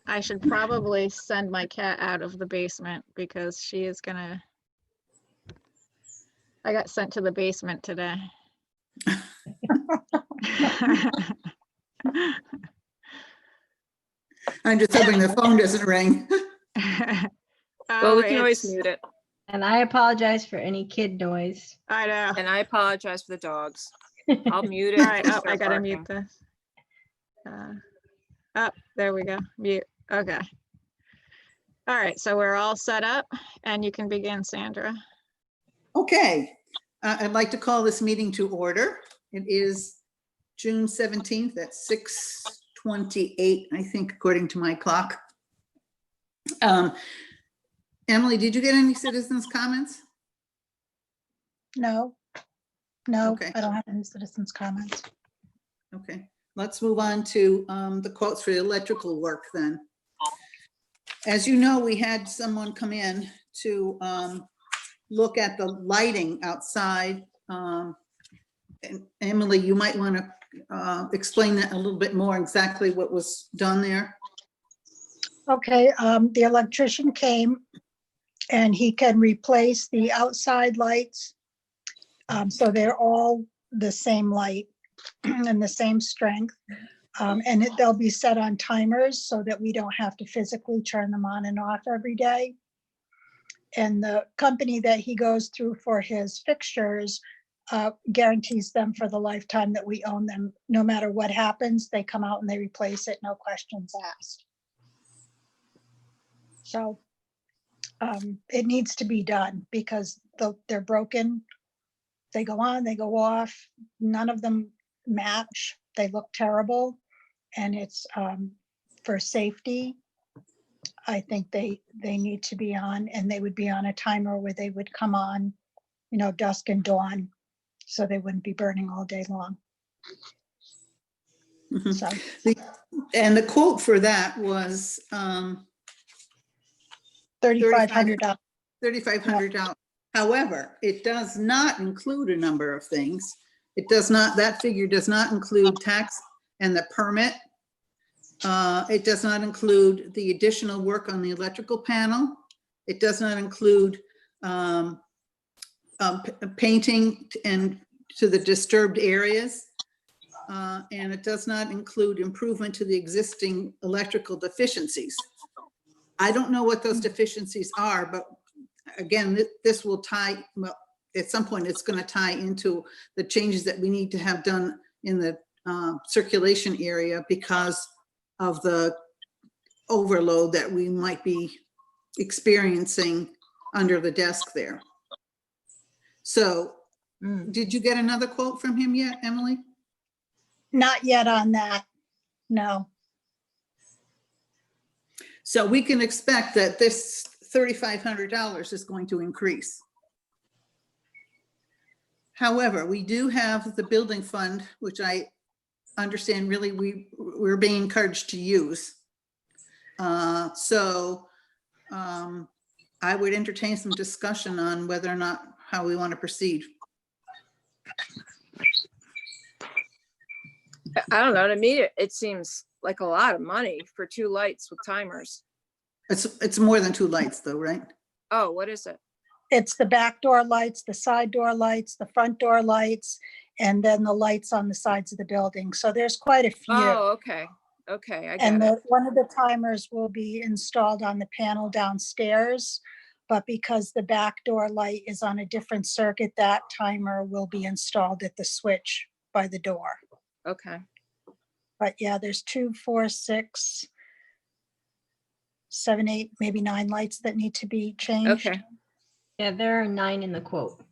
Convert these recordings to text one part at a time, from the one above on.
I should probably send my cat out of the basement because she is gonna. I got sent to the basement today. I'm just hoping the phone doesn't ring. Well, we can always mute it. And I apologize for any kid noise. I know. And I apologize for the dogs. I'll mute it. All right, if they oh, I start gotta barking. mute this. Oh, there we go. Mute. Okay. All right, so we're all set up and you can begin, Sandra. Okay, I'd like to call this meeting to order. It is June 17th at 6:28, I think, according to my clock. Emily, did you get any citizens' comments? No, Okay. I don't have any citizens' comments. Okay, let's move on to the quotes for the electrical work then. As you know, we had someone come in to look at the lighting outside. And Emily, you might want to explain that a little bit more, exactly what was done there. Okay, the electrician came and he can replace the outside lights. So they're all the same light and the same strength. And they'll be set on timers so that we don't have to physically turn them on and off every day. And the company that he goes through for his fixtures guarantees them for the lifetime that we own them. No matter what happens, they come out and they replace it, no questions asked. So it needs to be done because they're broken. They go on, they go off. None of them match. They look terrible. And it's for safety. I think they need to be on, and they would be on a timer where they would come on, dusk and dawn, so they wouldn't be burning all day long. Mhm. So And the quote for that was $3,500. $3,500. However, it does not include a number of things. It does not, that figure does not include tax and the permit. It does not include the additional work on the electrical panel. It does not include painting and to the disturbed areas. And it does not include improvement to the existing electrical deficiencies. I don't know what those deficiencies are, but again, this will tie, well, at some point it's going to tie into the changes that we need to have done in the circulation area because of the overload that we might be experiencing under the desk there. So did you get another quote from him yet, Emily? Not yet on that, no. So we can expect that this $3,500 is going to increase. However, we do have the building fund, which I understand really we're being encouraged to use. I would entertain some discussion on whether or not how we want to proceed. I don't know. To me, it seems like a lot of money for 2 lights with timers. It's more than 2 lights though, right? Oh, what is it? It's the back door lights, the side door lights, the front door lights, and then the lights on the sides of the building. So there's quite a few. Oh, okay. Okay, I And get it. one of the timers will be installed on the panel downstairs, but because the back door light is on a different circuit, that timer will be installed at the switch by the door. Okay. But yeah, there's 2, 4, 6, 7, 8, maybe 9 lights that need to be changed. Okay. Yeah, there are 9 in the quote.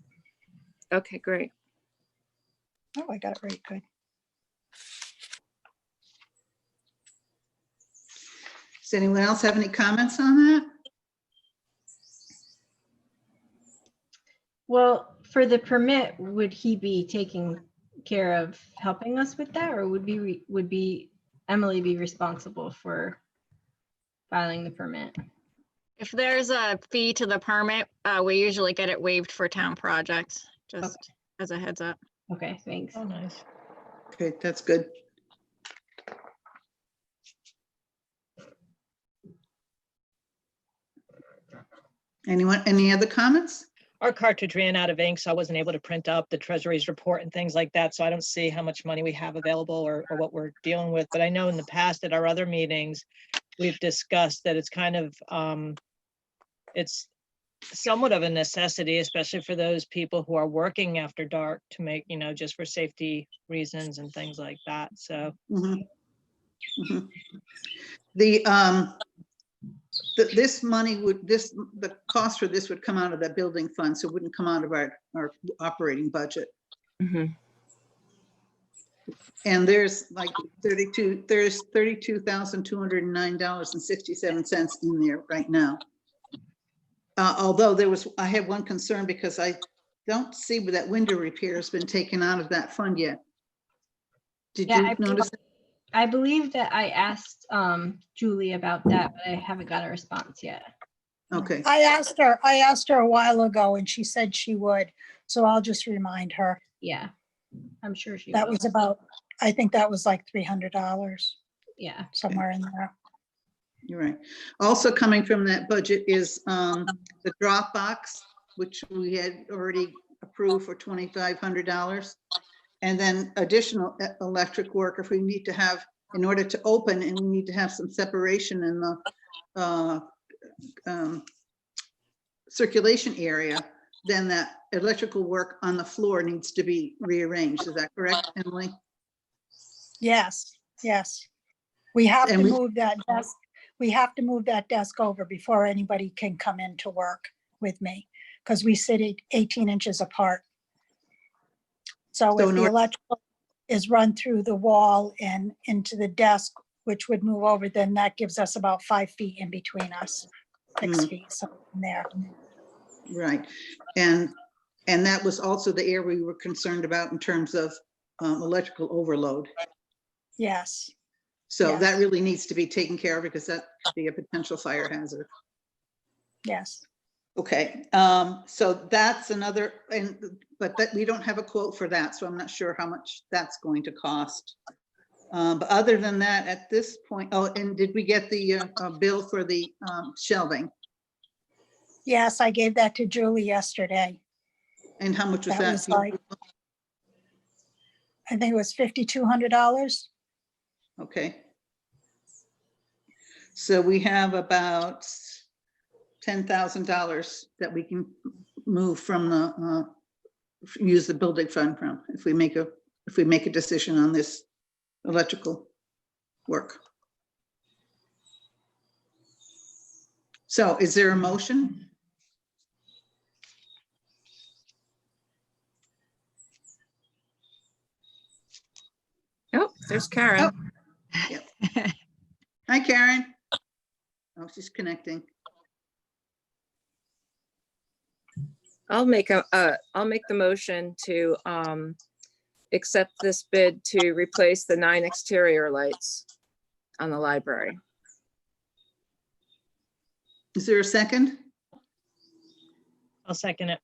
Okay, great. Oh, I got it right, good. Does anyone else have any comments on that? Well, for the permit, would he be taking care of helping us with that, or would Emily be responsible for filing the permit? If there's a fee to the permit, we usually get it waived for town projects, just as a heads up. Okay, thanks. Oh, nice. Okay, that's good. Anyone, any other comments? Our cartridge ran out of ink, so I wasn't able to print up the treasury's report and things like that. So I don't see how much money we have available or what we're dealing with. But I know in the past at our other meetings, we've discussed that it's kind of, it's somewhat of a necessity, especially for those people who are working after dark to make, just for safety reasons and things like that. So Mhm. Mhm. This money would, the cost for this would come out of that building fund, so it wouldn't come out of our operating budget. And there's like there's $32,209.67 in there right now. Although I have one concern because I don't see where that window repair has been taken out of that fund yet. Did Yeah, you notice? I believe that I asked Julie about that, but I haven't got a response yet. Okay, I asked her a while ago and she said she would, so I'll just remind her. Yeah, I'm sure she That will. was about, I think that was like $300, Yeah. somewhere in there. you're right. Also coming from that budget is the drop box, which we had already approved for $2,500. And then additional electric work if we need to have, in order to open, and we need to have some separation in the circulation area, then that electrical work on the floor needs to be rearranged. Is that correct, Emily? Yes, yes. We have to And we- move that desk. We have to move that desk over before anybody can come in to work with me, because we sit 18 inches apart. So So if in the order- electrical is run through the wall and into the desk, which would move over, then that gives us about 5 feet in between us, 6 feet, something there. Right. And that was also the area we were concerned about in terms of electrical overload. Yes, So Yes. that really needs to be taken care of because that could be a potential fire hazard. yes. Okay, so that's another, but that we don't have a quote for that, so I'm not sure how much that's going to cost. But other than that, at this point, oh, and did we get the bill for the shelving? Yes, I gave that to Julie yesterday. And how much was That that? was like, I think it was $5,200. Okay. So we have about $10,000 that we can move from the, use the building fund from, if we make a decision on this electrical work. So is there a motion? Oh, there's Karen. Hi, Karen. Oh, she's connecting. I'll make the motion to accept this bid to replace the 9 exterior lights on the library. Is there a second? I'll second it.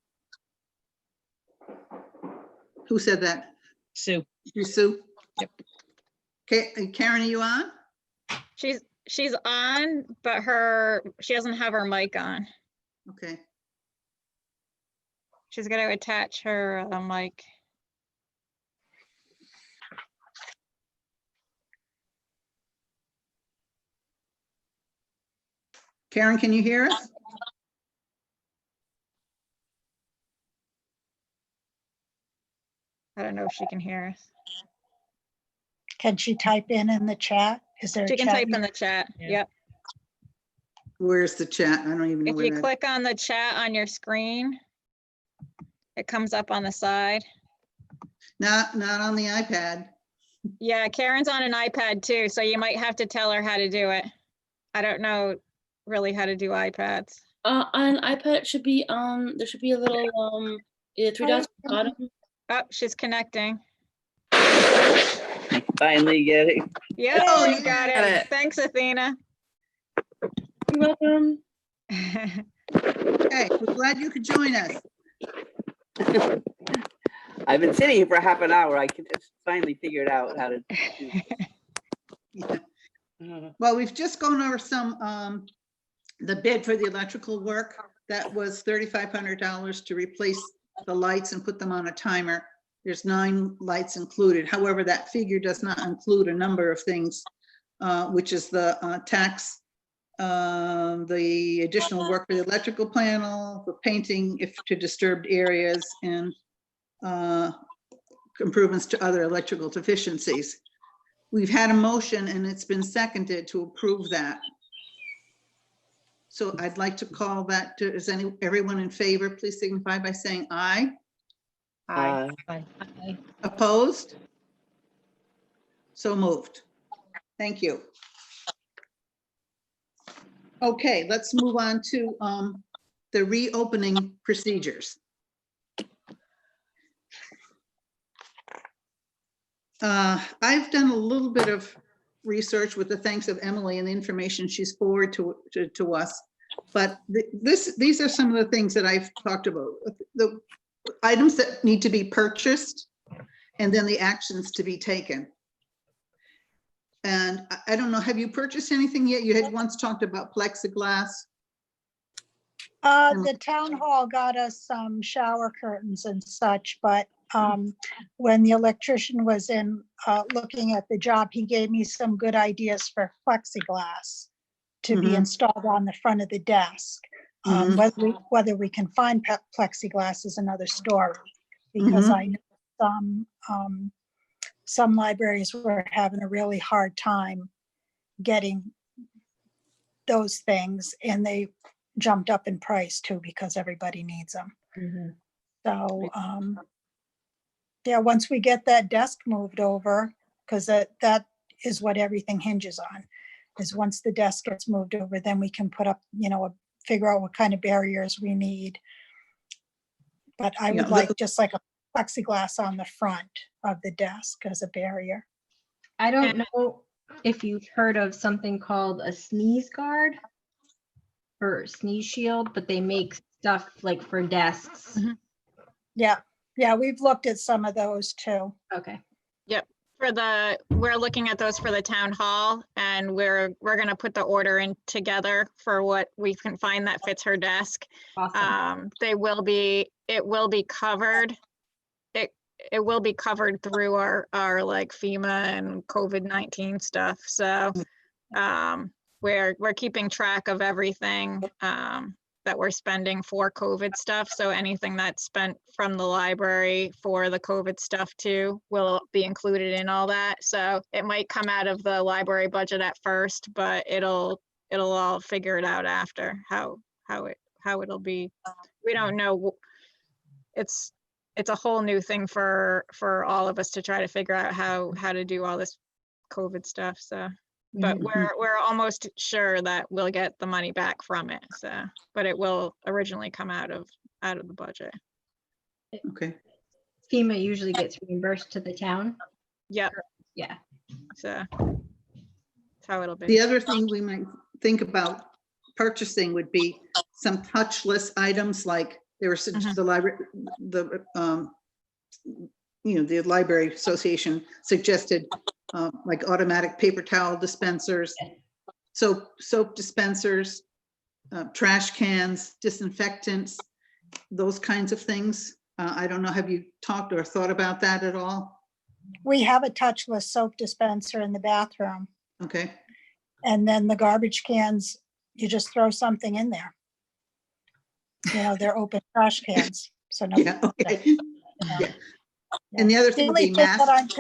Who said that? Sue. You, Sue? Yep. Okay, Karen, are you on? She's on, but she doesn't have her mic on. Okay. She's got to attach her mic. Karen, can you hear us? I don't know if she can hear us. Can she type in the chat? Is there a She can chat? type in the chat. Yeah. Yep. Where's the chat? I don't even know If where you that. click on the chat on your screen, it comes up on the side. Not on the iPad. Yeah, Karen's on an iPad too, so you might have to tell her how to do it. I don't know really how to do iPads. On an iPad, it should be there should be a little either 3 dots at the bottom. Oh, she's connecting. Finally get it. Yeah, Oh, she's you got got it. it. Thanks, Athena. You're welcome. Okay, we're glad you could join us. I've been sitting here for half an hour. I can just finally figured out how to do Yeah. this. Well, we've just gone over some the bid for the electrical work, that was $3,500 to replace the lights and put them on a timer. There's 9 lights included. However, that figure does not include a number of things, which is the tax, the additional work for the electrical panel, the painting if to disturbed areas, and improvements to other electrical deficiencies. We've had a motion and it's been seconded to approve that. So I'd like to call that to, is everyone in favor, please signify by saying aye. Aye. Fine. Okay. Opposed? So moved. Thank you. Okay, let's move on to the reopening procedures. I've done a little bit of research with the thanks of Emily and the information she's forwarded to us. But these are some of the things that I've talked about. The items that need to be purchased and then the actions to be taken. And I don't know, have you purchased anything yet? You had once talked about plexiglass. The town hall got us some shower curtains and such, but when the electrician was in looking at the job, he gave me some good ideas for plexiglass to be Mhm. installed on the front of the desk. Mhm. Whether we can find plexiglass is another story, because Mhm. I know some libraries were having a really hard time getting those things, and they jumped up in price too because everybody needs them. Mhm. So, yeah, once we get that desk moved over, because that is what everything hinges on, is once the desk gets moved over, then we can put up, figure out what kind of barriers we need. But I would Yeah, like just like a plexiglass on the front of the desk as a barrier. I don't know if you've heard of something called a sneeze guard or sneeze shield, but they make stuff like for desks. Mhm. Yeah, we've looked at some of those too. Okay. We're looking at those for the town hall, and we're gonna put the order in together for what we can find that fits her desk. Awesome. It will be covered. It will be covered through our like FEMA and COVID-19 stuff. So we're keeping track of everything that we're spending for COVID stuff. So anything that's spent from the library for the COVID stuff too will be included in all that. So it might come out of the library budget at first, but it'll all figure it out after how it'll be. We don't know. It's a whole new thing for all of us to try to figure out how to do all this COVID stuff. So, but Mhm. we're almost sure that we'll get the money back from it. So, but it will originally come out of the budget. Okay. FEMA usually gets reimbursed to the town. Yep. Yeah. So that's how it'll The be. other thing we might think about purchasing would be some touchless items, like there were Mhm. the library, the Library Association suggested like automatic paper towel dispensers, soap dispensers, trash cans, disinfectants, those kinds of things. I don't know, have you talked or thought about that at all? We have a touchless soap dispenser in the bathroom, Okay. and then the garbage cans, you just throw something in there. They're open trash cans, so no. Yeah, okay. Yeah. And the other The thing would only be thing that masks.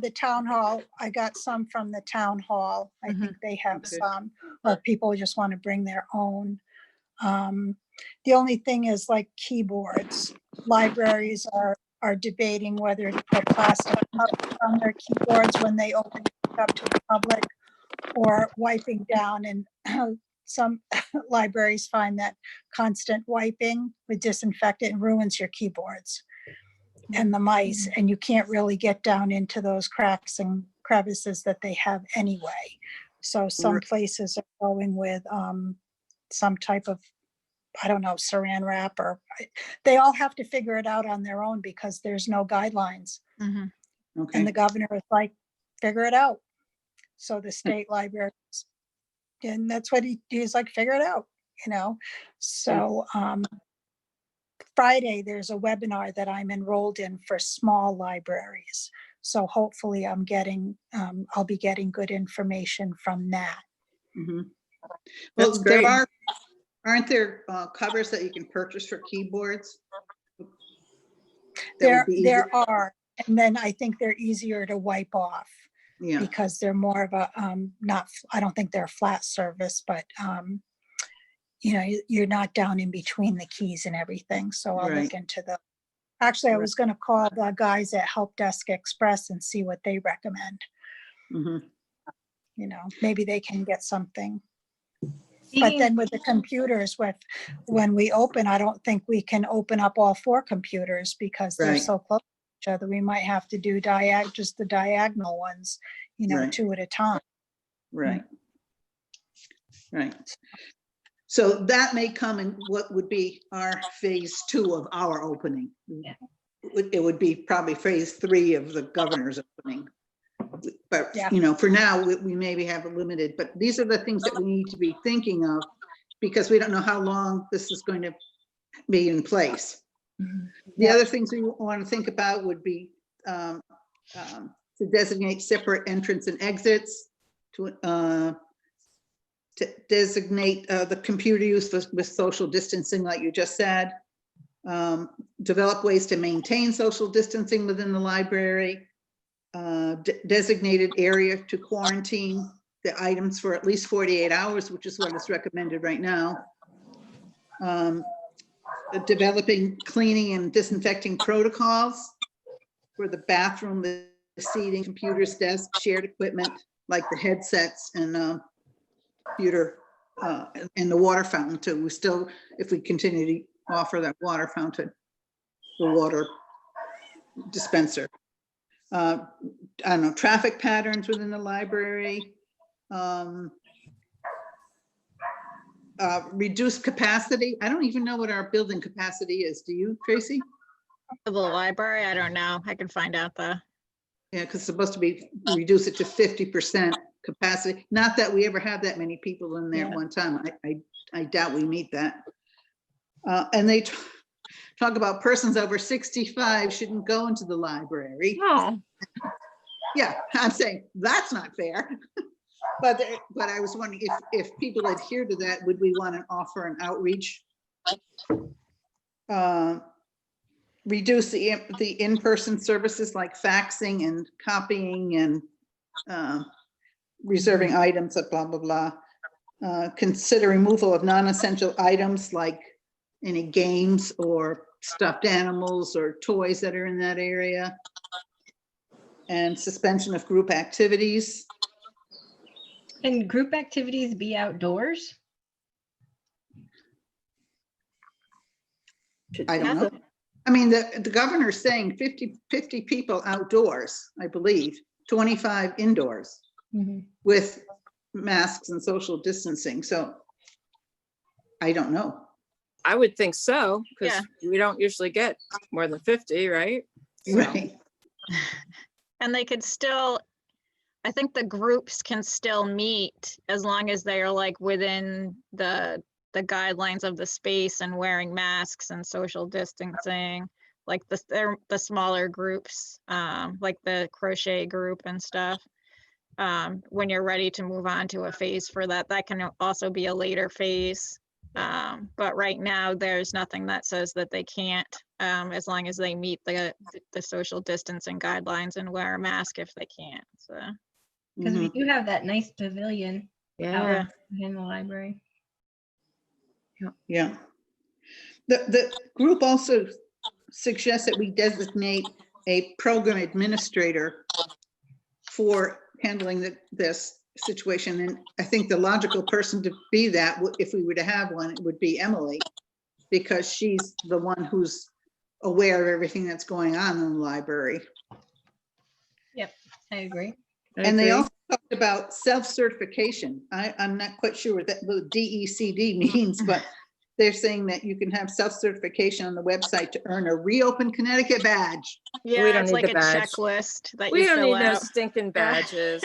the town hall, I got some from the town hall. I think they have Okay. some, or people just want to bring their own. The only thing is like keyboards. Libraries are debating whether to put plastic cups on their keyboards when they open it up to the public, or wiping down. And some libraries find that constant wiping with disinfectant ruins your keyboards and the mice, and you can't really get down into those cracks and crevices that they have anyway. So some Right. places are going with some type of, I don't know, saran wrap, or they all have to figure it out on their own because there's no guidelines. Mhm. Okay. And the governor is like, figure it out. So the state libraries, and that's what he's like, figure it out, you know? So, Friday, there's a webinar that I'm enrolled in for small libraries. So hopefully I'll be getting good information from that. Mhm. That's Well, great. aren't there covers that you can purchase for keyboards? That would be easier? There are, and then I think they're easier to wipe off Yeah, because they're more of a, I don't think they're a flat surface, but, you know, you're not down in between the keys and everything. So I'll Right. look into actually, I Right. was going to call the guys at Help Desk Express and see what they recommend. mhm, You know, maybe they can get something. But Speaking then with the computers, when we open, I don't think we can open up all 4 computers because they're Right. so close to each other. We might have to do just the diagonal ones, you know, Right. 2 at a time. right. Right. So that may come in what would be our phase 2 of our opening. Yeah. It would be probably phase 3 of the governor's opening. But, Yeah. you know, for now, we maybe have a limited, but these are the things that we need to be thinking of because we don't know how long this is going to be in place. Mhm. The Yeah. other things we want to think about would be to designate separate entrance and exits, to designate the computer use with social distancing, like you just said. Develop ways to maintain social distancing within the library. Designated area to quarantine the items for at least 48 hours, which is what is recommended right now. Developing cleaning and disinfecting protocols for the bathroom, the seating, computers, desks, shared equipment, like the headsets and computer and the water fountain too. We still, if we continue to offer that water fountain, the water dispenser. I don't know, traffic patterns within the library. Reduced capacity. I don't even know what our building capacity is. Do you, Tracy? For the library, I don't know. I can find out the, Yeah, because it's supposed to be, reduce it to 50% capacity. Not that we ever have that many people in there at Yeah. one time. I doubt we meet that. And they talk about persons over 65 shouldn't go into the library. Oh, Yeah, I'm saying that's not fair. But I was wondering if people adhere to that, would we want to offer an outreach? Reduce the in-person services like faxing and copying and reserving items, blah, blah, blah. Consider removal of non-essential items like any games or stuffed animals or toys that are in that area. And suspension of group activities. Can group activities be outdoors? I don't know. I mean, the governor's saying 50 people outdoors, I believe, 25 indoors with masks and social distancing. So I don't know. I would think so, because Yeah. we don't usually get more than 50, right? So, Right. and they could still, I think the groups can still meet as long as they are like within the guidelines of the space and wearing masks and social distancing, like the smaller groups, like the crochet group and stuff. When you're ready to move on to a phase for that, that can also be a later phase. But right now, there's nothing that says that they can't, as long as they meet the social distancing guidelines and wear a mask if they can't. So, Because we Mhm. do have that nice pavilion yeah, in the library. Yeah. The group also suggests that we designate a program administrator for handling this situation. And I think the logical person to be that, if we were to have one, it would be Emily, because she's the one who's aware of everything that's going on in the library. I agree. I And they agree. also talked about self-certification. I'm not quite sure what that the DECD means, but they're saying that you can have self-certification on the website to earn a Reopen Connecticut badge. Yeah, don't it's need like the a badge. checklist that We you don't fill need no out. stinking badges.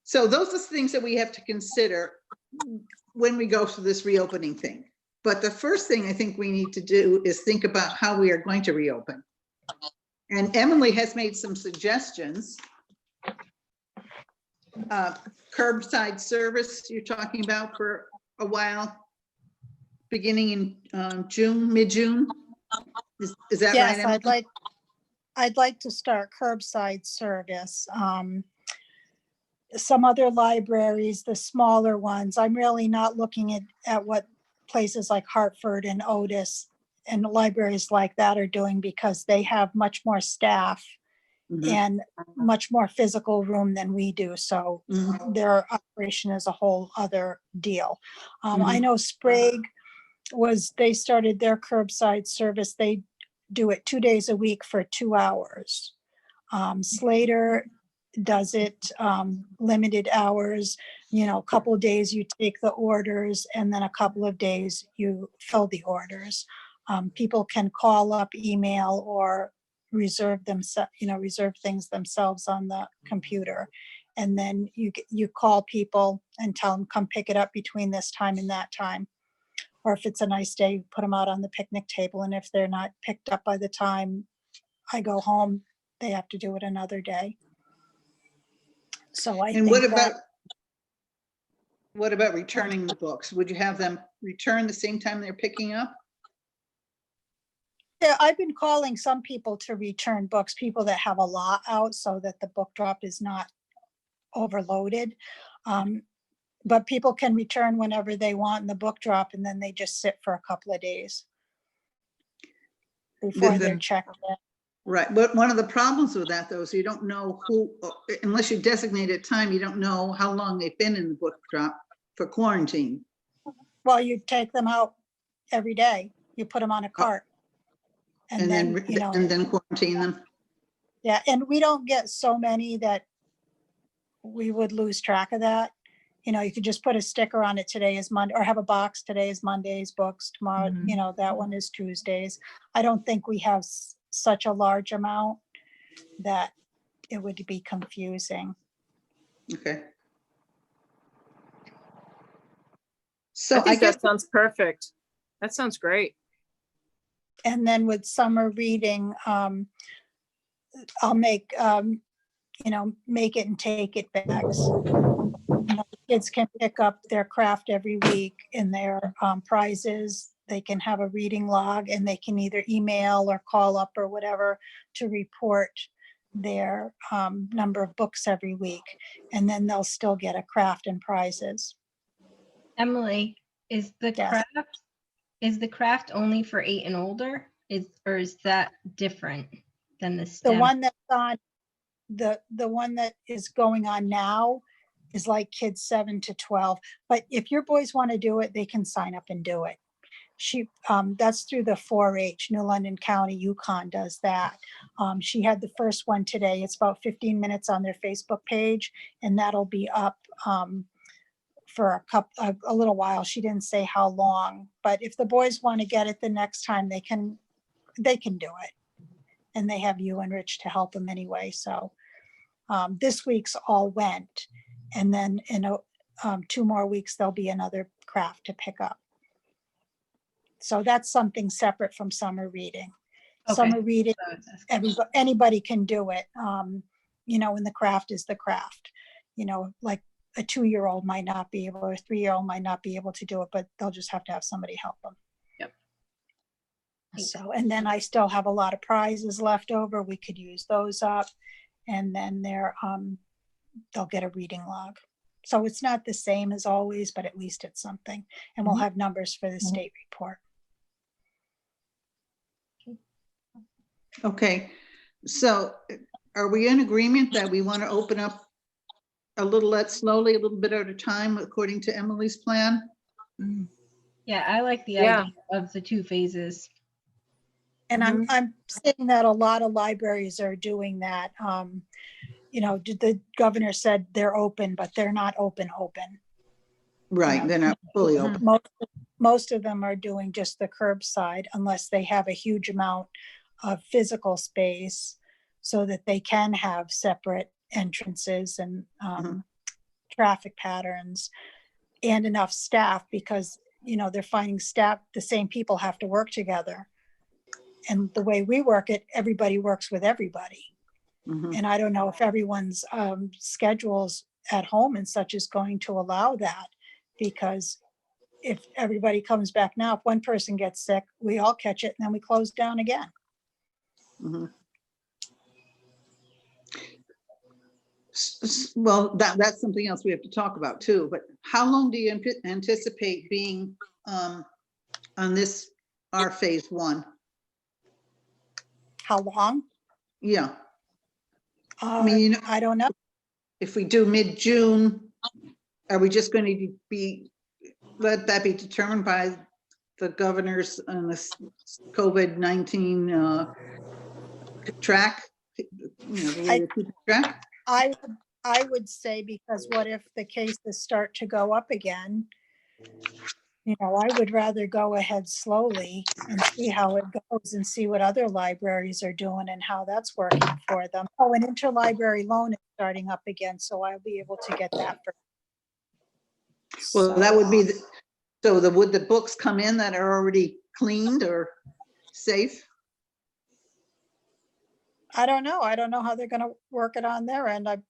So those are things that we have to consider when we go through this reopening thing. But the first thing I think we need to do is think about how we are going to reopen. And Emily has made some suggestions. Curbside service you're talking about for a while, beginning in June, mid-June. Is that right, Yes, Emily? I'd like to start curbside service. Some other libraries, the smaller ones, I'm really not looking at what places like Hartford and Otis and libraries like that are doing, because they have much more staff Mhm. and much more physical room than we do. So Mhm. their operation is a whole other deal. I Mhm. know Sprague they started their curbside service. They do it 2 days a week for 2 hours. Slater does it limited hours, a couple of days you take the orders and then a couple of days you fill the orders. People can call up, email, or reserve things themselves on the computer. And then you call people and tell them, come pick it up between this time and that time. Or if it's a nice day, you put them out on the picnic table. And if they're not picked up by the time I go home, they have to do it another day. So I And think that, what about returning the books? Would you have them return the same time they're picking up? yeah, I've been calling some people to return books, people that have a lot out so that the book drop is not overloaded. But people can return whenever they want in the book drop, and then they just sit for a couple of days before they're checked in. Right, but one of the problems with that, though, is you don't know who, unless you designate a time, you don't know how long they've been in the book drop for quarantine. Well, you take them out every day. You put them on a cart. And then, and then quarantine them. yeah, and we don't get so many that we would lose track of that. You could just put a sticker on it, today is Monday, or have a box, today is Monday's books, tomorrow, that one is Tuesdays. I don't think we have such a large amount that it would be confusing. Okay. So I I think guess, that sounds perfect. That sounds great. And then with summer reading, I'll make, make it and take it bags. Kids can pick up their craft every week in their prizes. They can have a reading log, and they can either email or call up or whatever to report their number of books every week. And then they'll still get a craft and prizes. Emily, is the Yes. craft only for 8 and older? Or is that different than the The STEM? one that's on, the one that is going on now is like kids 7 to 12. But if your boys want to do it, they can sign up and do it. That's through the 4-H. New London County, Yukon does that. She had the first one today. It's about 15 minutes on their Facebook page, and that'll be up for a little while. She didn't say how long, but if the boys want to get it the next time, they can do it. And they have you and Rich to help them anyway. So this week's all went, and then in 2 more weeks, there'll be another craft to pick up. So that's something separate from summer reading. Okay. Summer reading, anybody can do it. And the craft is the craft. Like a 2-year-old might not be able, or a 3-year-old might not be able to do it, but they'll just have to have somebody help them. Yep. So, and then I still have a lot of prizes left over. We could use those up, and then they'll get a reading log. So it's not the same as always, but at least it's something. And we'll have numbers for the state report. okay, so are we in agreement that we want to open up a little slowly, a little bit at a time, according to Emily's plan? Yeah, I like the Yeah. idea of the 2 phases. And I'm seeing that a lot of libraries are doing that. the governor said they're open, but they're not open. Right, they're not fully Mhm. open. Most of them are doing just the curbside unless they have a huge amount of physical space so that they can have separate entrances and traffic patterns and enough staff, because, they're finding staff, the same people have to work together. And the way we work it, everybody works with everybody. Mhm. And I don't know if everyone's schedules at home and such is going to allow that, because if everybody comes back now, if one person gets sick, we all catch it and then we close down again. Mhm. Well, that's something else we have to talk about too, but how long do you anticipate being on this, our phase one? How long? Yeah, I mean, I don't know. if we do mid-June, are we just going to be, let that be determined by the governors on this COVID-19 track? The way they keep track? I would say, because what if the cases start to go up again? I would rather go ahead slowly and see how it goes and see what other libraries are doing and how that's working for them. Oh, an interlibrary loan is starting up again, so I'll be able to get that for. Well, that would be, would the books come in that are already cleaned or safe? I don't know. I don't know how they're gonna work it on their end. I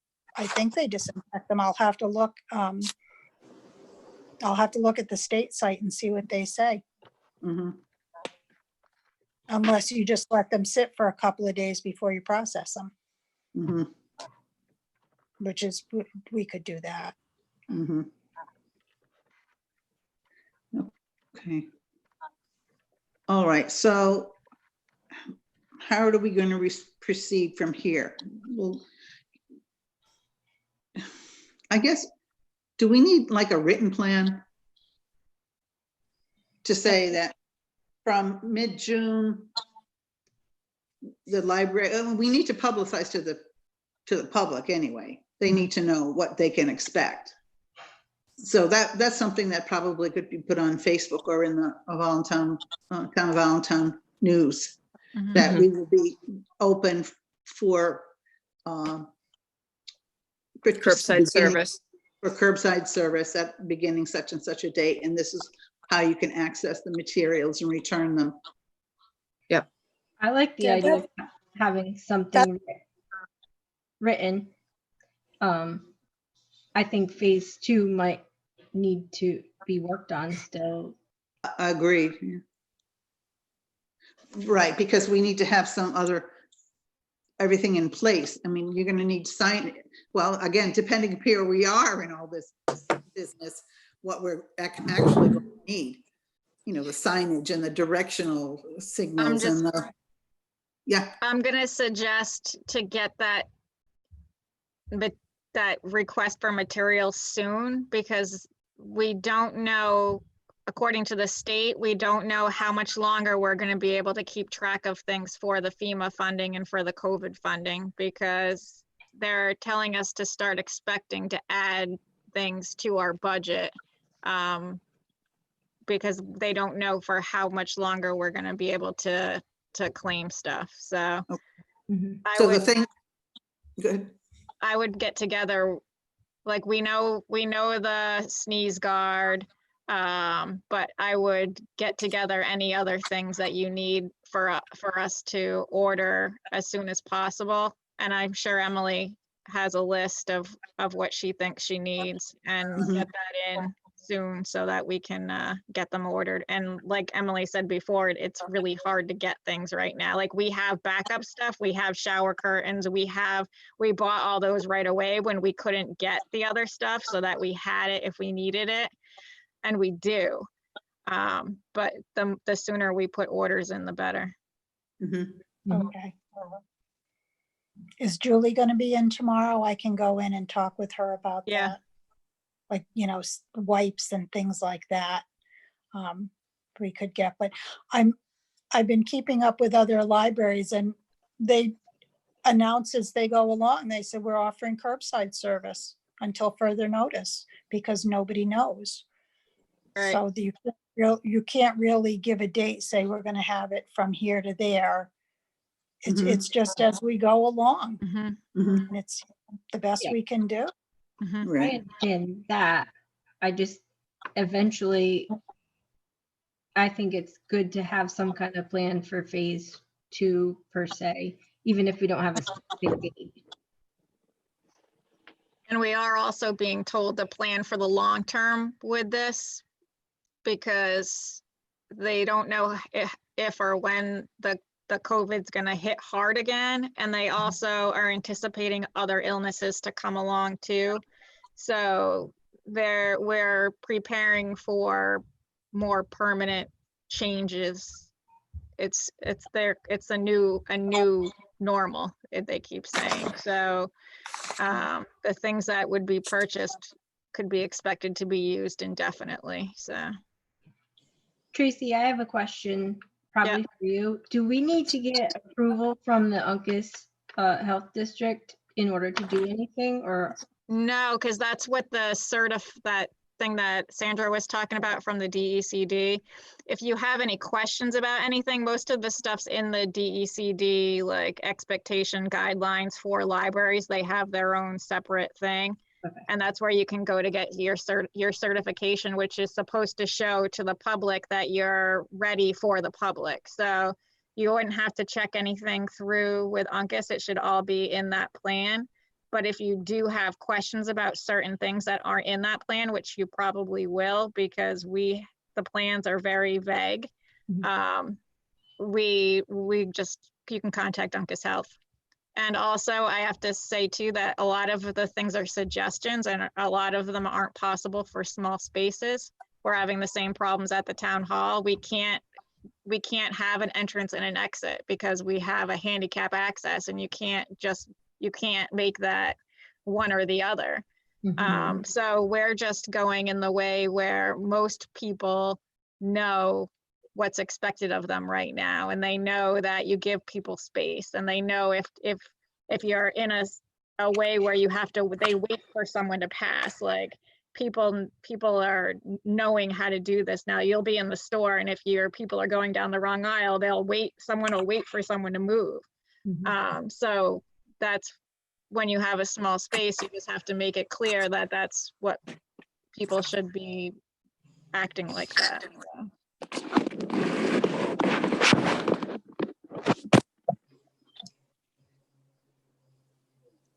think they disinfect them. I'll have to look at the state site and see what they say. Mhm. Unless you just let them sit for a couple of days before you process them, Mhm. which is, we could do that. Mhm. Okay. All right, so how are we going to proceed from here? Well, I guess, do we need like a written plan to say that from mid-June, the library, we need to publicize to the public anyway. They need to know what they can expect. So that's something that probably could be put on Facebook or in the town of Allentown news, Mhm. that we will be open for Curbside service. for curbside service at beginning such and such a date, and this is how you can access the materials and return them. I like the Yeah, idea of having something written. I think phase 2 might need to be worked on still. Agreed. Yeah. Right, because we need to have everything in place. I mean, you're going to need well, again, depending upon where we are in all this business, what we're actually going to need. The signage and the directional signals and yeah. I'm gonna suggest to get that request for materials soon, because we don't know, according to the state, we don't know how much longer we're going to be able to keep track of things for the FEMA funding and for the COVID funding, because they're telling us to start expecting to add things to our budget, because they don't know for how much longer we're going to be able to claim stuff. So Good. I would get together, like we know the sneeze guard, but I would get together any other things that you need for us to order as soon as possible. And I'm sure Emily has a list of what she thinks she needs, and get that in soon so that we can get them ordered. And like Emily said before, it's really hard to get things right now. Like, we have backup stuff, we have shower curtains, we bought all those right away when we couldn't get the other stuff, so that we had it if we needed it, and we do. But the sooner we put orders in, the better. Okay. Is Julie going to be in tomorrow? I can go in and talk with her about Yeah. that. Like, wipes and things like that. We could get, but I've been keeping up with other libraries, and announce as they go along. They said, we're offering curbside service until further notice because nobody knows. Right. So you can't really give a date, say we're gonna have it from here to there. Mhm. It's just as we go along. Mhm, Mhm. And it's the best Yeah. we can do. mhm. I Right. understand that. I just eventually, I think it's good to have some kind of plan for phase 2 per se, even if we don't have a specific date. And we are also being told to plan for the long term with this because they don't know if or when the COVID's gonna hit hard again. And they also are anticipating other illnesses to come along too. So we're preparing for more permanent changes. It's a new normal, they keep saying. So the things that would be purchased could be expected to be used indefinitely, so. Tracy, I have a question probably for you. Do we need to get approval from the Uncas Health District in order to do anything, or? No, because that's what that thing that Sandra was talking about from the DECD. If you have any questions about anything, most of the stuff's in the DECD, like expectation guidelines for libraries. They have their own separate thing. Okay. And that's where you can go to get your certification, which is supposed to show to the public that you're ready for the public. So you wouldn't have to check anything through with Uncas. It should all be in that plan. But if you do have questions about certain things that aren't in that plan, which you probably will, because the plans are very vague, you can contact Uncas Health. And also I have to say too, that a lot of the things are suggestions and a lot of them aren't possible for small spaces. We're having the same problems at the town hall. We can't have an entrance and an exit because we have a handicap access, and you can't make that one or the other. So we're just going in the way where most people know what's expected of them right now, and they know that you give people space, and they know if you're in a way where they wait for someone to pass, like people are knowing how to do this now. You'll be in the store, and if your people are going down the wrong aisle, someone will wait for someone to move. So that's when you have a small space, you just have to make it clear that that's what people should be acting like that.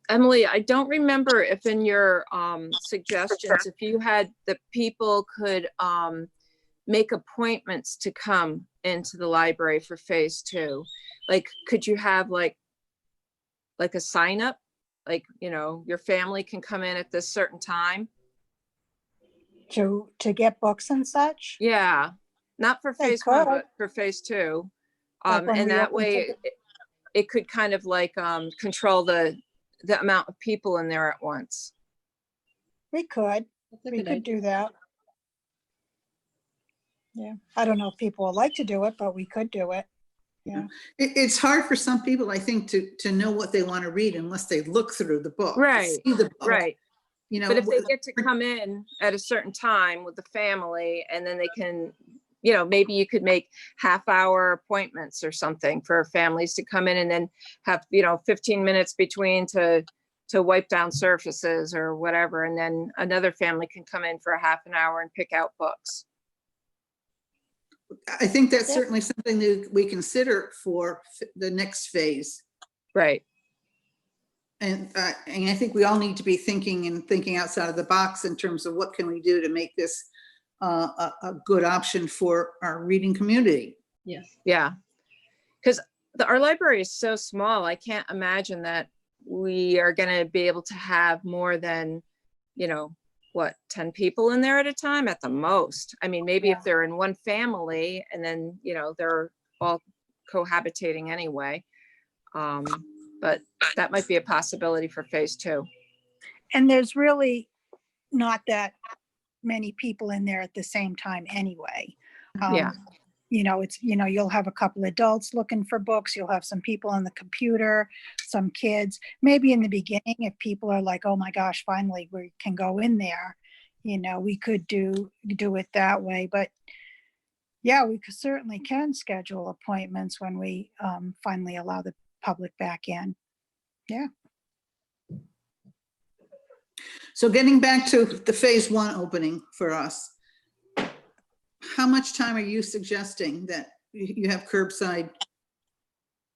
Emily, I don't remember if in your suggestions, if you had the people could make appointments to come into the library for phase 2. Like, could you have like a sign up? Like, your family can come in at this certain time? To get books and such. Yeah, not for They phase 1, could. but for phase 2. Like when And we that open way ticket- it could kind of like control the amount of people in there at once. We could do that. Yeah, I don't know if people would like to do it, but we could do it. Yeah. It's hard for some people, I think, to know what they want to read unless they look through the book. to Right, see the book. right. But if they what- get to come in at a certain time with the family, and then they can, maybe you could make half-hour appointments or something for families to come in, and then have, 15 minutes between to wipe down surfaces or whatever. And then another family can come in for a half an hour and pick out books. I think that's Yeah. certainly something that we consider for the next phase. Right. And I think we all need to be thinking outside of the box in terms of what can we do to make this a good option for our reading community. Yes. Yeah. Because our library is so small. I can't imagine that we are going to be able to have more than, 10 people in there at a time at the most. I mean, maybe if they're in one family and then, they're all cohabitating anyway. But that might be a possibility for phase 2. And there's really not that many people in there at the same time anyway. Yeah. you'll have a couple adults looking for books, you'll have some people on the computer, some kids. Maybe in the beginning, if people are like, oh my gosh, finally we can go in there, we could do it that way. But yeah, we certainly can schedule appointments when we finally allow the public back in. Yeah. So getting back to the phase 1 opening for us, how much time are you suggesting that you have curbside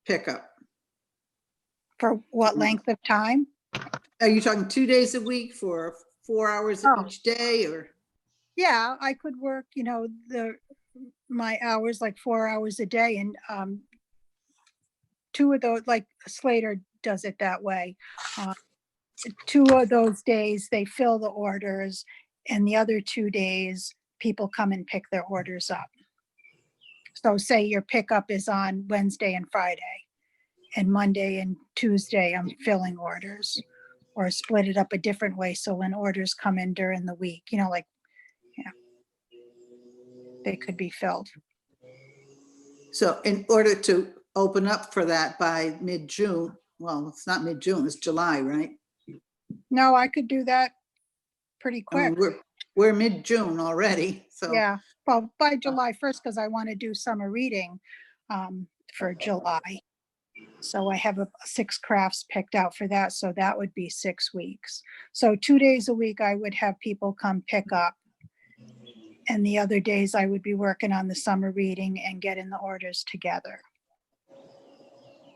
pickup? For what length of time? Are you talking 2 days a week for 4 hours Oh. each day, or? Yeah, I could work, my hours, like 4 hours a day, and 2 of those, like Slater does it that way. 2 of those days, they fill the orders, and the other 2 days, people come and pick their orders up. So say your pickup is on Wednesday and Friday, and Monday and Tuesday, I'm filling orders, or split it up a different way. So when orders come in during the week, they could be filled. So in order to open up for that by mid-June, well, it's not mid-June, it's July, right? No, I could do that pretty I mean, quick. we're mid-June already, so. Yeah, well, by July 1st, because I want to do summer reading for July. So I have 6 crafts picked out for that. So that would be 6 weeks. So 2 days a week, I would have people come pick up. And the other days I would be working on the summer reading and getting the orders together.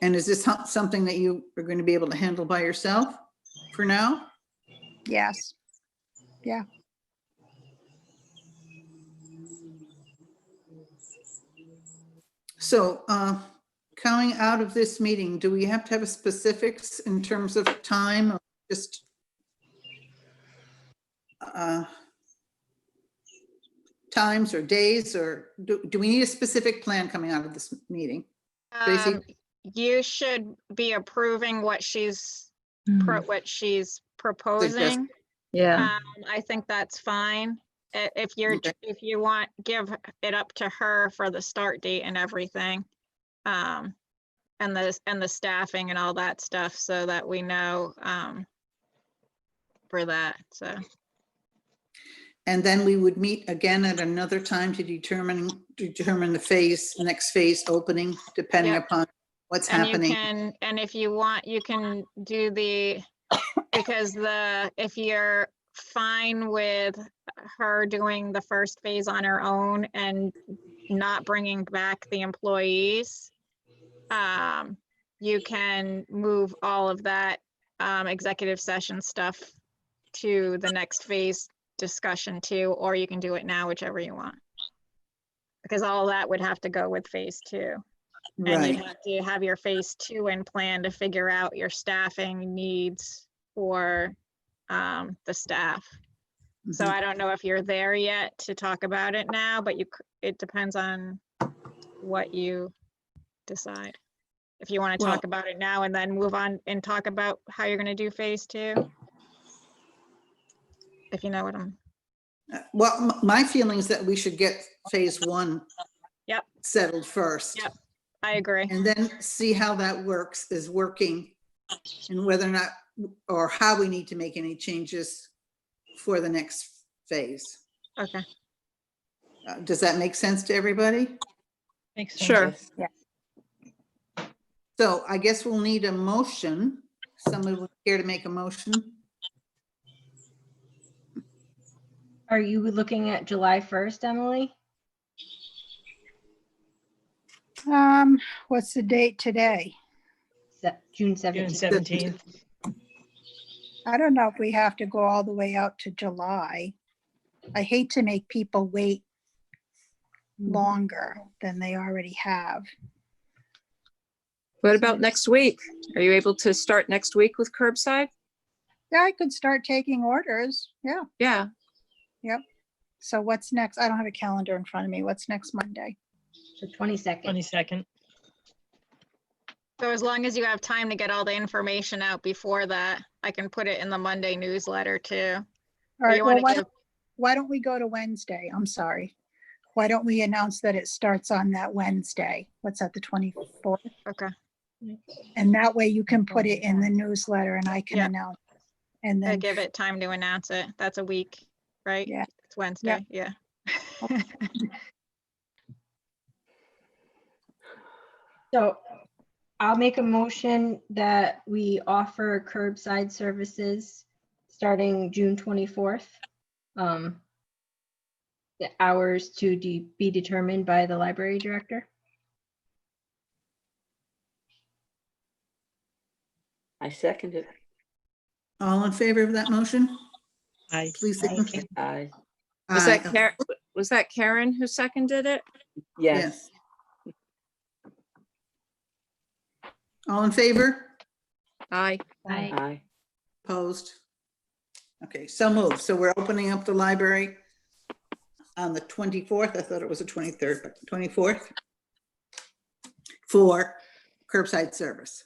And is this something that you are going to be able to handle by yourself for now? Yes. Yeah. So coming out of this meeting, do we have to have a specifics in terms of time, or just times or days, or do we need a specific plan coming out of this meeting? Tracy? You should be approving what she's proposing. Yeah. I think that's fine. If Okay. you want, give it up to her for the start date and everything. And the staffing and all that stuff, so that we know for that, so. And then we would meet again at another time to determine the next phase opening, depending Yep. upon what's And you happening. can, and if you want, you can do because if you're fine with her doing the first phase on her own and not bringing back the employees, you can move all of that executive session stuff to the next phase discussion too, or you can do it now, whichever you want. Because all that would have to go with phase 2. And you'd Right. have to have your phase 2 in plan to figure out your staffing needs for the staff. So Mhm. I don't know if you're there yet to talk about it now, but it depends on what you decide. If you want to talk about it now and then move on and talk about how you're going to do phase 2. If you know what I'm. Well, my feeling is that we should get phase 1 Yep. settled first. Yep. I agree. And then see how that is working, and whether or not, or how we need to make any changes for the next phase. Okay. Does that make sense to everybody? Makes sense. Sure. So I guess we'll need a motion. Someone would care to make a motion? Are you looking at July 1st, Emily? What's the date today? June June 17th. 17th. I don't know if we have to go all the way out to July. I hate to make people wait longer than they already have. What about next week? Are you able to start next week with curbside? Yeah, I could start taking orders. Yeah. Yeah. So what's next? I don't have a calendar in front of me. What's next Monday? The 22nd. 22nd. So as long as you have time to get all the information out before that, I can put it in the Monday newsletter too. All right, you well, wanna give- why don't we go to Wednesday? I'm sorry. why don't we announce that it starts on that Wednesday? What's that, the 24th? Okay, And that way you can put it in the newsletter and I can Yeah. announce. And I then, give it time to announce it. That's a week, right? Yeah. It's Wednesday, yeah. So I'll make a motion that we offer curbside services starting June 24th. The hours to be determined by the library director. I second it. All in favor of that motion? Aye. Please Aye. signify. Aye. Was that Aye. Karen, was that Karen who seconded it? Yes. Yes. All in favor? Aye. Aye. Aye. Opposed? Okay, so moved. So we're opening up the library on the 24th. I thought it was the 23rd, but 24th for curbside service.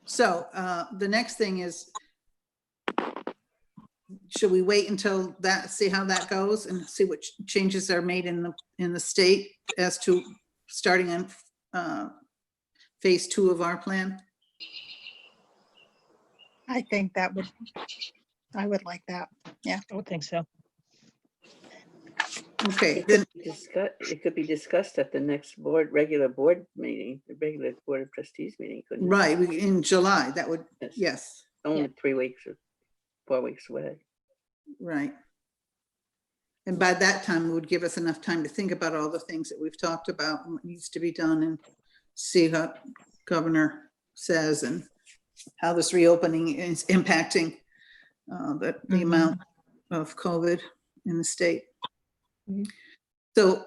So the next thing is, should we wait until that, see how that goes and see what changes are made in the state as to starting on phase 2 of our plan? I think that would, I would like that. I would think so. Okay, It then, could be discussed at the next regular board meeting, the regular Board of Trustees meeting, couldn't it? right, in July, that would, Yes. yes, Only 3 weeks or 4 weeks away. right. And by that time, it would give us enough time to think about all the things that we've talked about and what needs to be done and see how governor says and how this reopening is impacting the amount of COVID in the state. Mhm. So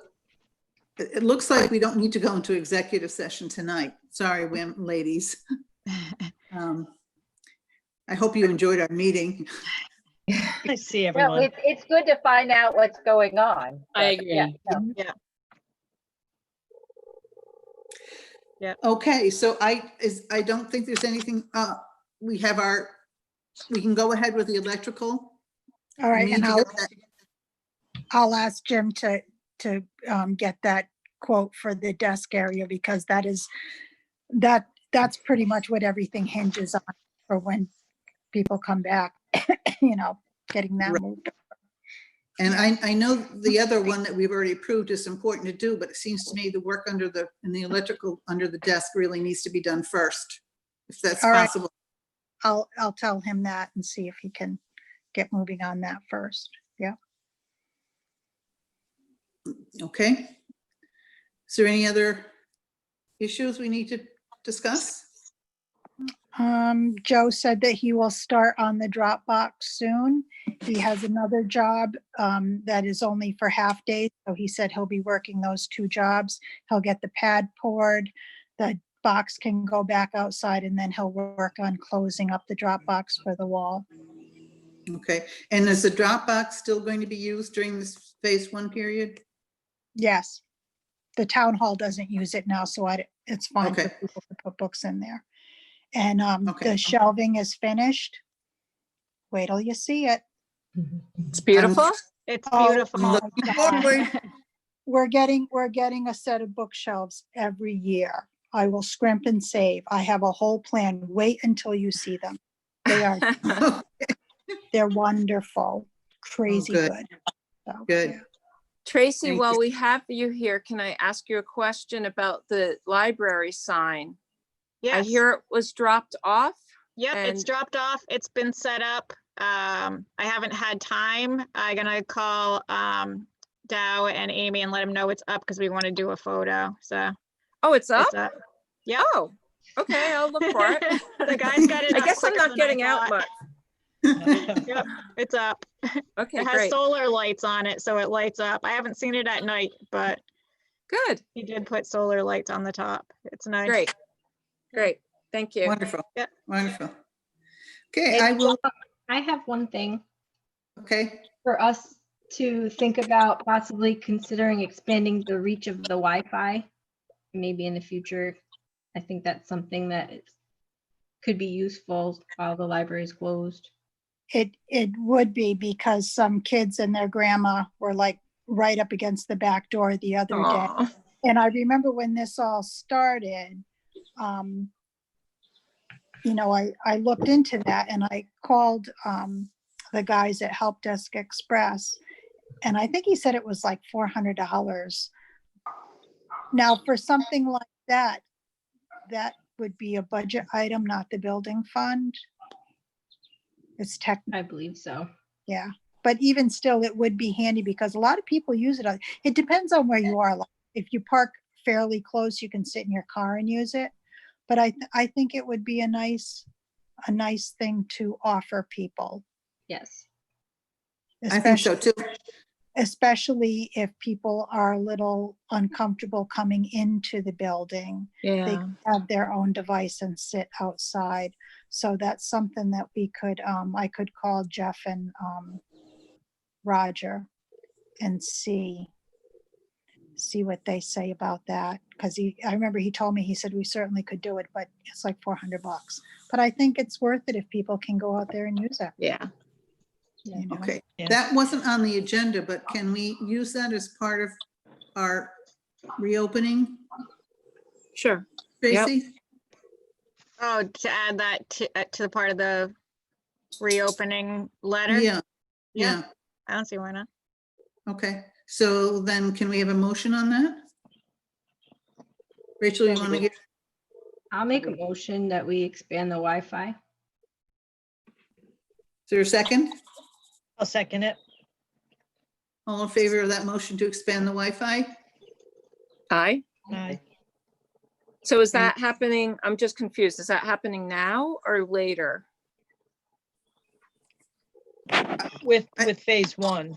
it looks like we don't need to go into executive session tonight. Sorry, ladies. I hope you enjoyed our meeting. I see No, everyone. it's good to find out what's going on. I but, yeah, agree. no. Okay, so I don't think there's anything, we can go ahead with the electrical. All right, We and need to get that- I'll ask Jim to get that quote for the desk area because that's pretty much what everything hinges on for when people come back, getting that Right. moved. And I know the other one that we've already approved is important to do, but it seems to me the work in the electrical under the desk really needs to be done first, if that's All right. possible. I'll tell him that and see if he can get moving on that first. Yeah. Okay. Is there any other issues we need to discuss? Joe said that he will start on the Dropbox soon. He has another job that is only for half days. So he said he'll be working those 2 jobs. He'll get the pad poured, the box can go back outside, and then he'll work on closing up the Dropbox for the wall. Okay, and is the Dropbox still going to be used during this phase 1 period? Yes. The town hall doesn't use it now, so it's fine for Okay. people to put books in there. And Okay. the shelving is finished. Wait till you see it. It's beautiful. It's Oh, beautiful. my looking God. forward. We're getting a set of bookshelves every year. I will scrimp and save. I have a whole plan. Wait until you see them. They're wonderful, crazy good. good. So, Good. yeah. Tracy, Thank while you. we have you here, can I ask you a question about the library sign? I Yes. hear it was dropped off. Yep, it's and- dropped off. It's been set up. I haven't had time. I'm gonna call Dow and Amy and let them know it's up because we want to do a photo. So Oh, it's up? it's up. Yep. Oh, okay, I'll look for it. The guys got it I up guess I'm quicker not than I getting out thought. much. Yep, it's up. Okay, It has great, solar lights on it, so it lights up. I haven't seen it at night, but good, he did put solar lights on the top. It's nice. great. Thank you. Wonderful. Yep. Wonderful. Okay, And I will, I have one thing okay, for us to think about possibly considering expanding the reach of the Wi-Fi. Maybe in the future, I think that's something that could be useful while the library is closed. It would be because some kids and their grandma were like right up against the back door the other day. Aw. And I remember when this all started, I looked into that and I called the guys at Help Desk Express, and I think he said it was like $400. Now, for something like that, that would be a budget item, not the building fund. It's I believe so. yeah. But even still, it would be handy because a lot of people use it. It depends on where you are. Like, if you park fairly close, you can sit in your car and use it. But I think it would be a nice thing to offer people, Yes. I think so too. especially if people are a little uncomfortable coming into the building. They Yeah. could have their own device and sit outside. So that's something that we could, I could call Jeff and Roger and see what they say about that. Because I remember he told me, he said we certainly could do it, but it's like $400. But I think it's worth it if people can go out there and use it. Yeah. You know? Okay, Yeah. that wasn't on the agenda, but can we use that as part of our reopening, Sure. Yep. Tracy? Oh, to add that to the part of the reopening letter? Yeah, Yeah. yeah, I don't see why not. okay. So then can we have a motion on that? Rachel, you want to get, I'll make a motion that we expand the Wi-Fi. is there a second? I'll second it. All in favor of that motion to expand the Wi-Fi? Aye. Aye. So is that happening? I'm just confused. Is that happening now or later? With phase one.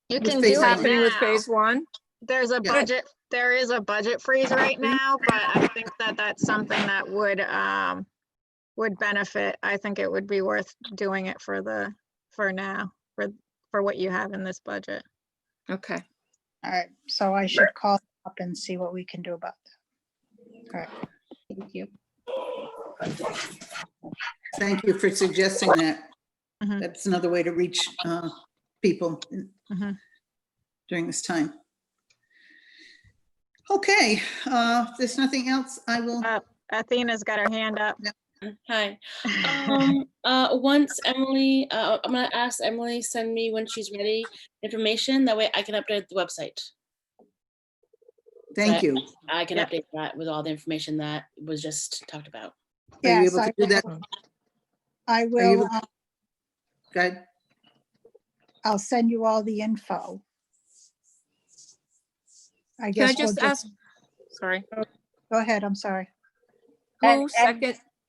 You With can phase do one. it Happening with now. phase one? There's a Yeah. budget, there is a budget freeze right now, but I think that that's something that would benefit. I think it would be worth doing it for now, for what you have in this budget. Okay. All right, so I should call up and see what we can do about that. All right. Thank you. Thank you for suggesting that. Mhm. That's another way to reach people Mhm. during this time. Okay, if there's nothing else, I will, Athena's got her hand up. Hi. Once Emily, I'm gonna ask Emily send me when she's ready information. That way I can update the website. thank you. I can Yep. update that with all the information that was just talked about. Are you Yes, able to do that? I will, Good. I'll send you all the info. I Can I guess we'll just ask, sorry, Go ahead, I'm sorry.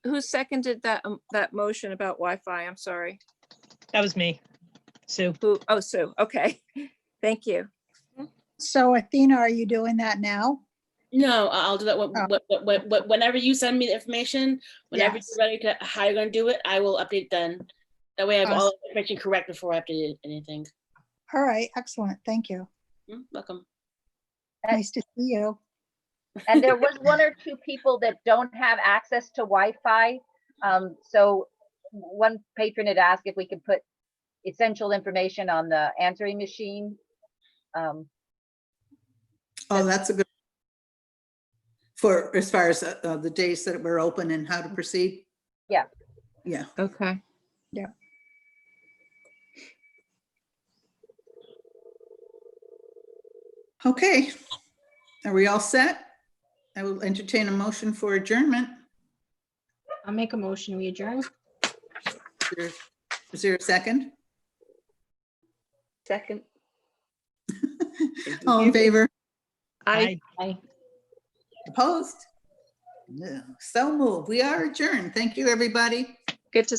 who seconded that motion about Wi-Fi? I'm sorry. That was me, Sue. Who? Oh, Sue. Okay. Thank you. So Athena, are you doing that now? No, I'll do that whenever you send me the information, whenever Yes. you're ready to how you're gonna do it, I will update then. That way I have all Awesome. the information correct before I update anything. All right, excellent, thank you. Welcome. Nice to see you. And there was one or two people that don't have access to Wi-Fi. So one patron had asked if we could put essential information on the answering machine. Oh, that's a good, for, as far as the days that we're open and how to proceed? Yeah. Yeah, Okay. okay. Are we all set? I will entertain a motion for adjournment. I'll make a motion, we adjourn. Is there a second? Second. All in favor? I Bye. Opposed? No. So moved. We are adjourned. Thank you, everybody. Good to